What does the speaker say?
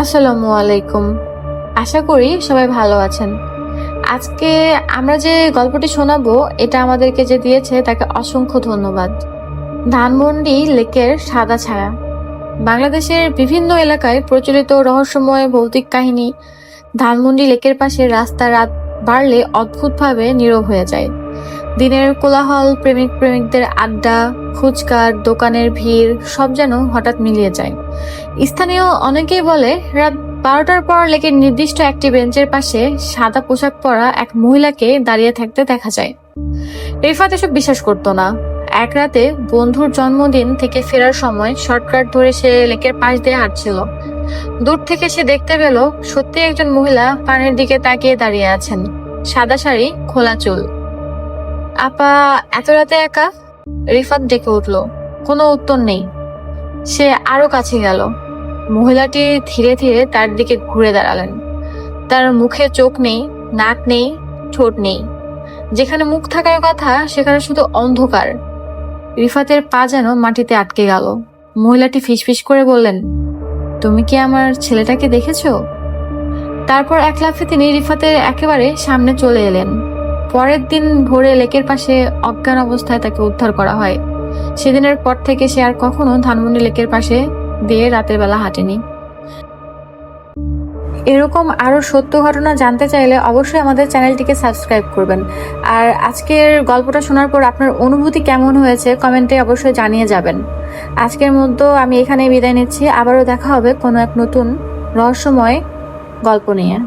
আসসালামু আলাইকুম। আশা করি সবাই ভালো আছেন। আজকে আমরা যে গল্পটি শোনাবো এটা আমাদেরকে যে দিয়েছে তাকে অসংখ্য ধন্যবাদ। ধানমন্ডি লেকের সাদা ছায়া। বাংলাদেশের বিভিন্ন এলাকায় প্রচলিত রহস্যময় ভৌতিক কাহিনী। ধানমন্ডি লেকের পাশে রাস্তা রাত বাড়লে অদ্ভুতভাবে নীরব হয়ে যায়। দিনের কোলাহল, প্রেমিক প্রেমিকদের আড্ডা, ফুচকার দোকানের ভিড় সব যেন হঠাৎ মিলিয়ে যায়। স্থানীয় অনেকেই বলে রাত 12টার পর লেকের নির্দিষ্ট একটি বেঞ্চের পাশে সাদা পোশাক পরা এক মহিলাকে দাঁড়িয়ে থাকতে দেখা যায়। রিফাত এসব বিশ্বাস করতো না। এক রাতে বন্ধুর জন্মদিন থেকে ফেরার সময় শর্টকাট ধরে সে লেকের পাশ দিয়ে হাঁটছিল। দূর থেকে সে দেখতে পেল সত্যি একজন মহিলা পানির দিকে তাকিয়ে দাঁড়িয়ে আছেন, সাদা শাড়ি, খোলা চুল। আপা, এত রাতে একা? রিফাত ডেকে উঠল। কোনো উত্তর নেই। সে আরো কাছে গেল। মহিলাটি ধীরে ধীরে তার দিকে ঘুরে দাঁড়ালেন। তার মুখে চোখ নেই, নাক নেই, ঠোঁট নেই। যেখানে মুখ থাকার কথা সেখানে শুধু অন্ধকার। রিফাতের পা যেন মাটিতে আটকে গেল। মহিলাটি ফিসফিস করে বললেন, তুমি কি আমার ছেলেটাকে দেখেছো? তারপর এক লাফে তিনি রিফাতের একেবারে সামনে চলে এলেন। পরের দিন ভোরে লেকের পাশে অজ্ঞান অবস্থায় তাকে উদ্ধার করা হয়। সেদিনের পর থেকে সে আর কখনো ধানমন্ডি লেকের পাশে দিয়ে রাতের বেলা হাঁটেনি। এরকম আরো সত্য ঘটনা জানতে চাইলে অবশ্যই আমাদের চ্যানেলটিকে সাবস্ক্রাইব করবেন। আর আজকের গল্পটা শোনার পর আপনার অনুভূতি কেমন হয়েছে কমেন্টে অবশ্যই জানিয়ে যাবেন। আজকের মতো আমি এখানেই বিদায় নিচ্ছি। আবারও দেখা হবে কোনো এক নতুন রহস্যময় গল্প নিয়ে।